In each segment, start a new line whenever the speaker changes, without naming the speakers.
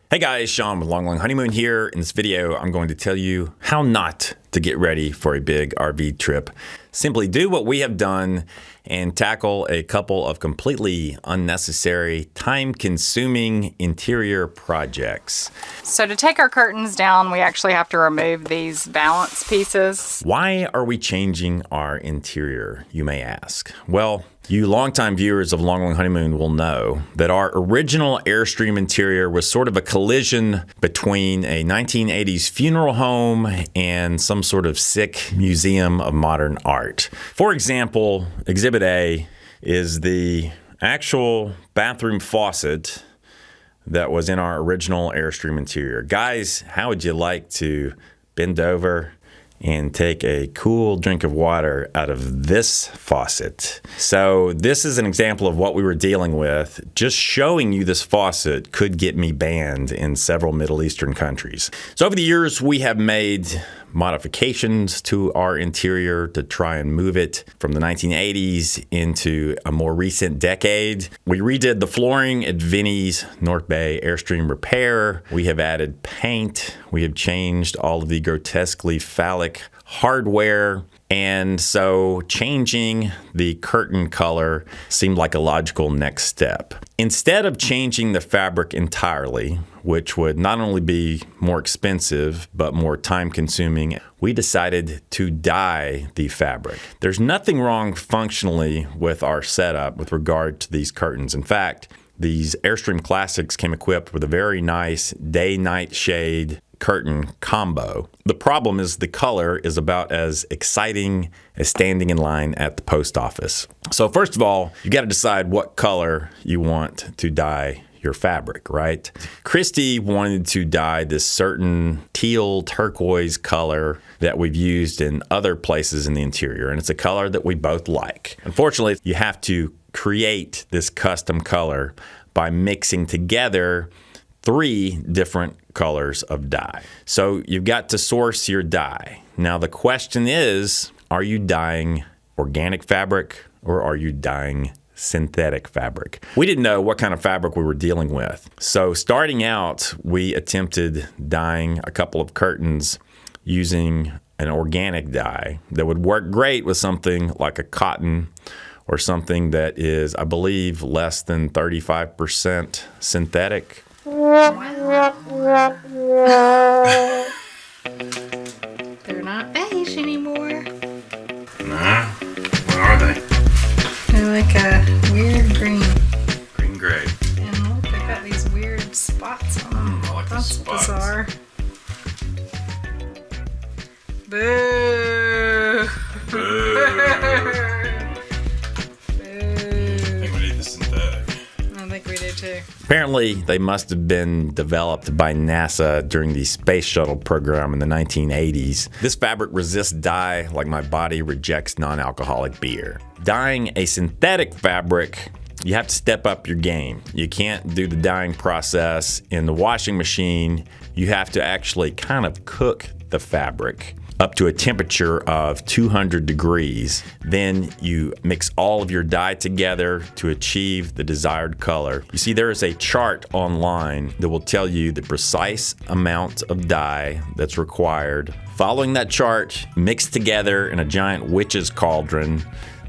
Hey guys, Sean with Long Long Honeymoon here. In this video, I'm going to tell you how not to get ready for a big RV trip. Simply do what we have done and tackle a couple of completely unnecessary, time-consuming interior projects.
So to take our curtains down, we actually have to remove these balance pieces.
Why are we changing our interior, you may ask? Well, you longtime viewers of Long Long Honeymoon will know that our original Airstream interior was sort of a collision between a 1980s funeral home and some sort of sick museum of modern art. For example, Exhibit A is the actual bathroom faucet that was in our original Airstream interior. Guys, how would you like to bend over and take a cool drink of water out of this faucet? So this is an example of what we were dealing with. Just showing you this faucet could get me banned in several Middle Eastern countries. So over the years, we have made modifications to our interior to try and move it from the 1980s into a more recent decade. We redid the flooring at Vinny's North Bay Airstream Repair. We have added paint. We have changed all of the grotesquely phallic hardware. And so changing the curtain color seemed like a logical next step. Instead of changing the fabric entirely, which would not only be more expensive, but more time consuming, we decided to dye the fabric. There's nothing wrong functionally with our setup with regard to these curtains. In fact, these Airstream Classics came equipped with a very nice day-night shade curtain combo. The problem is the color is about as exciting as standing in line at the post office. So first of all, you got to decide what color you want to dye your fabric, right? Christy wanted to dye this certain teal turquoise color that we've used in other places in the interior, and it's a color that we both like. Unfortunately, you have to create this custom color by mixing together 3 different colors of dye. So you've got to source your dye. Now the question is, are you dyeing organic fabric or are you dyeing synthetic fabric? We didn't know what kind of fabric we were dealing with. So starting out, we attempted dyeing a couple of curtains using an organic dye that would work great with something like a cotton or something that is, I believe, less than 35% synthetic.
They're not beige anymore.
Nah, what are they?
They're like a weird green.
Green-gray.
And look, they've got these weird spots on them.
I like
That's
these spots.
bizarre. Boo!
Boo.
Boo.
We need the synthetic.
I think we do too.
Apparently, they must have been developed by NASA during the space shuttle program in the 1980s. This fabric resists dye like my body rejects non-alcoholic beer. Dyeing a synthetic fabric, you have to step up your game. You can't do the dyeing process in the washing machine. You have to actually kind of cook the fabric up to a temperature of 200 degrees. Then you mix all of your dye together to achieve the desired color. You see, there is a chart online that will tell you the precise amount of dye that's required. Following that chart, mix together in a giant witch's cauldron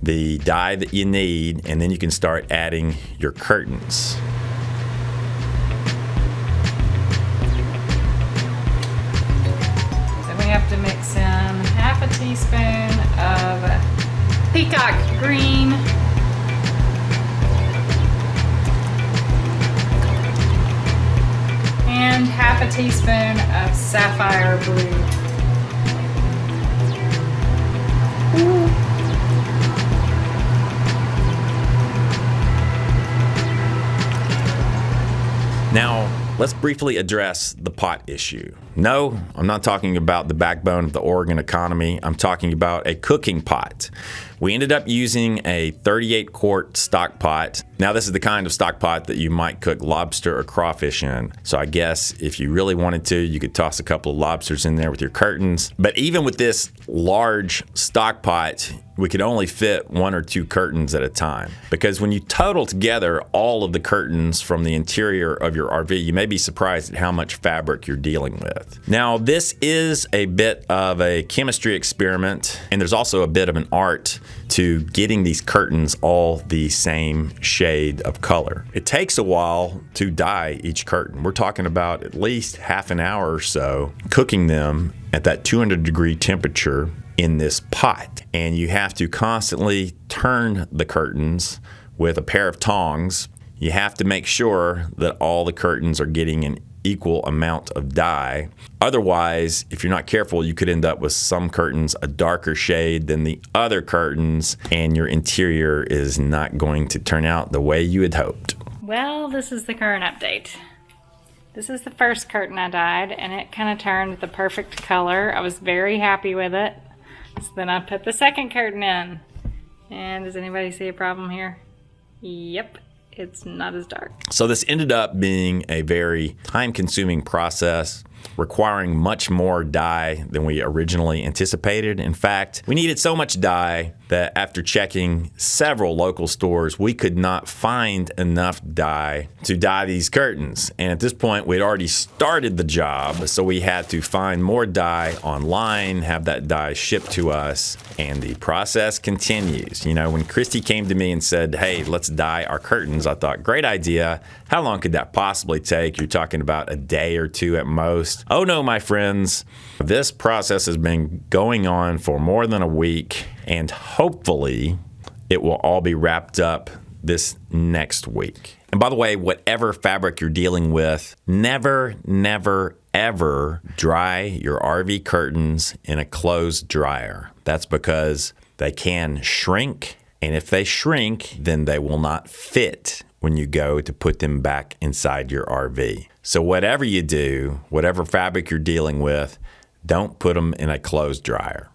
the dye that you need, and then you can start adding your curtains.
We have to mix in half a teaspoon of peacock green, and half a teaspoon of sapphire blue.
Now, let's briefly address the pot issue. No, I'm not talking about the backbone of the Oregon economy. I'm talking about a cooking pot. We ended up using a 38-quart stock pot Now, this is the kind of stock pot that you might cook lobster or crawfish in. So I guess if you really wanted to, you could toss a couple of lobsters in there with your curtains. But even with this large stock pot, we could only fit 1 or 2 curtains at a time. Because when you total together all of the curtains from the interior of your RV, you may be surprised at how much fabric you're dealing with. Now, this is a bit of a chemistry experiment, and there's also a bit of an art to getting these curtains all the same shade of color. It takes a while to dye each curtain. We're talking about at least half an hour or so cooking them at that 200-degree temperature in this pot. And you have to constantly turn the curtains with a pair of tongs. You have to make sure that all the curtains are getting an equal amount of dye. Otherwise, if you're not careful, you could end up with some curtains a darker shade than the other curtains, and your interior is not going to turn out the way you had hoped.
Well, this is the current update. This is the first curtain I dyed, and it kind of turned the perfect color. I was very happy with it. So then I put the second curtain in. And does anybody see a problem here? Yep. It's not as dark.
So this ended up being a very time-consuming process, requiring much more dye than we originally anticipated. In fact, we needed so much dye that after checking several local stores, we could not find enough dye to dye these curtains. And at this point, we'd already started the job, so we had to find more dye online, have that dye shipped to us, and the process continues. You know, when Christy came to me and said, hey, let's dye our curtains, I thought, great idea. How long could that possibly take? You're talking about a day or 2 at most. Oh no, my friends. This process has been going on for more than a week, and hopefully it will all be wrapped up this next week. And by the way, whatever fabric you're dealing with, never, ever dry your RV curtains in a closed dryer. That's because they can shrink, and if they shrink, then they will not fit when you go to put them back inside your RV. So whatever you do, whatever fabric you're dealing with, don't put them in a closed dryer.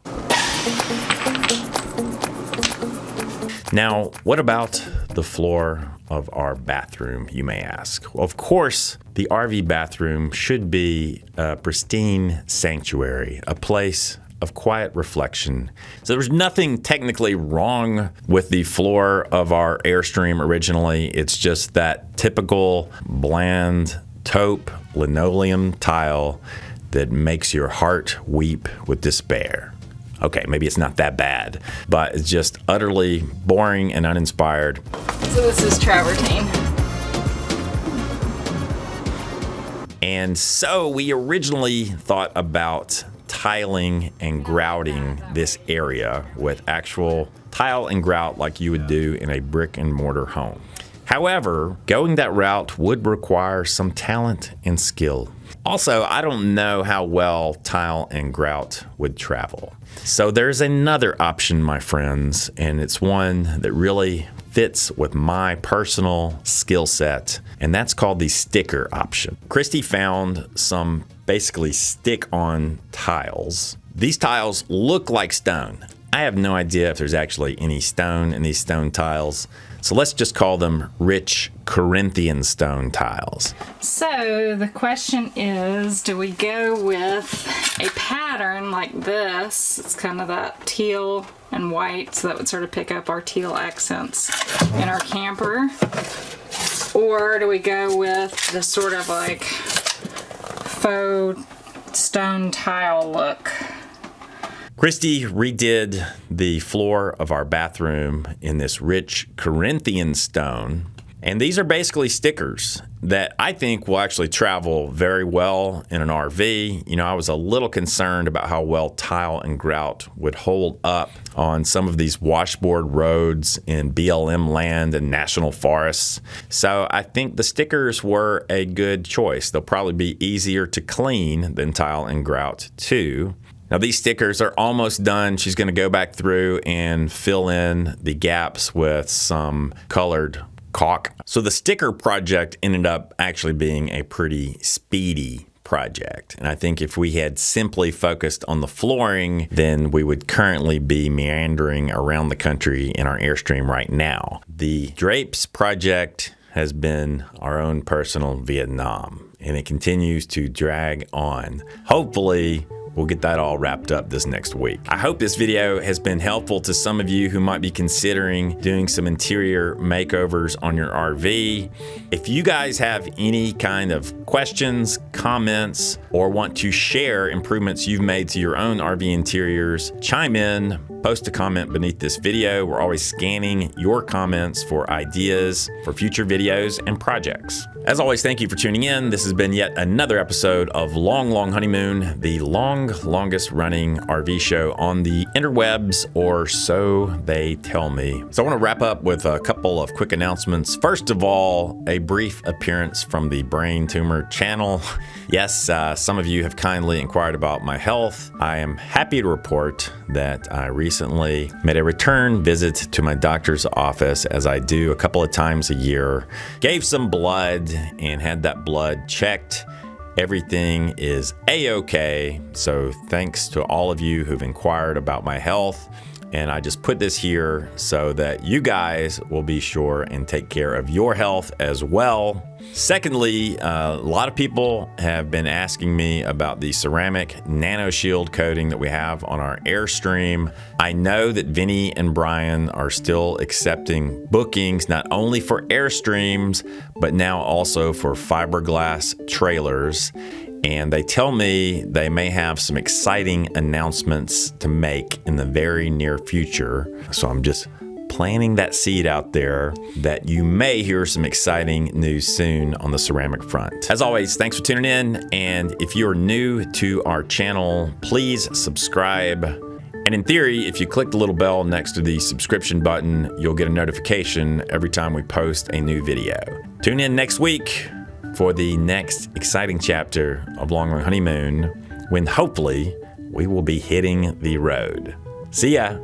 Now, what about the floor of our bathroom, you may ask? Well, of course, the RV bathroom should be a pristine sanctuary, a place of quiet reflection. So there's nothing technically wrong with the floor of our Airstream originally. It's just that typical bland taupe linoleum tile that makes your heart weep with despair. Okay, maybe it's not that bad, but it's just utterly boring and uninspired.
So this is travertine.
And so we originally thought about tiling and grouting this area with actual tile and grout like you would do in a brick and mortar home. However, going that route would require some talent and skill. Also, I don't know how well tile and grout would travel. So there's another option, my friends, and it's one that really fits with my personal skill set, and that's called the sticker option. Christy found some basically stick-on tiles. These tiles look like stone. I have no idea if there's actually any stone in these stone tiles, so let's just call them rich Corinthian stone tiles.
So the question is, do we go with a pattern like this? It's kind of that teal and white, so that would sort of pick up our teal accents in our camper. Or do we go with the sort of like faux stone tile look?
Christy redid the floor of our bathroom in this rich Corinthian stone. And these are basically stickers that I think will actually travel very well in an RV. You know, I was a little concerned about how well tile and grout would hold up on some of these washboard roads in BLM land and national forests. So I think the stickers were a good choice. They'll probably be easier to clean than tile and grout too. Now these stickers are almost done. She's going to go back through and fill in the gaps with some colored caulk. So the sticker project ended up actually being a pretty speedy project. And I think if we had simply focused on the flooring, then we would currently be meandering around the country in our Airstream right now. The drapes project has been our own personal Vietnam, and it continues to drag on. Hopefully, we'll get that all wrapped up this next week. I hope this video has been helpful to some of you who might be considering doing some interior makeovers on your RV. If you guys have any kind of questions, comments, or want to share improvements you've made to your own RV interiors, chime in, post a comment beneath this video. We're always scanning your comments for ideas for future videos and projects. As always, thank you for tuning in. This has been yet another episode of Long Long Honeymoon, the longest running RV show on the interwebs, or so they tell me. So I want to wrap up with a couple of quick announcements. First of all, a brief appearance from the Brain Tumor channel. Yes, some of you have kindly inquired about my health. I am happy to report that I recently made a return visit to my doctor's office, as I do a couple of times a year. Gave some blood and had that blood checked. Everything is A-okay. So thanks to all of you who've inquired about my health. And I just put this here so that you guys will be sure and take care of your health as well. Secondly, a lot of people have been asking me about the ceramic nano shield coating that we have on our Airstream. I know that Vinny and Brian are still accepting bookings, not only for Airstreams, but now also for fiberglass trailers. And they tell me they may have some exciting announcements to make in the very near future. So I'm just planting that seed out there that you may hear some exciting news soon on the ceramic front. As always, thanks for tuning in. And if you're new to our channel, please subscribe. And in theory, if you click the little bell next to the subscription button, you'll get a notification every time we post a new video. Tune in next week for the next exciting chapter of Long Long Honeymoon, when hopefully we will be hitting the road. See ya.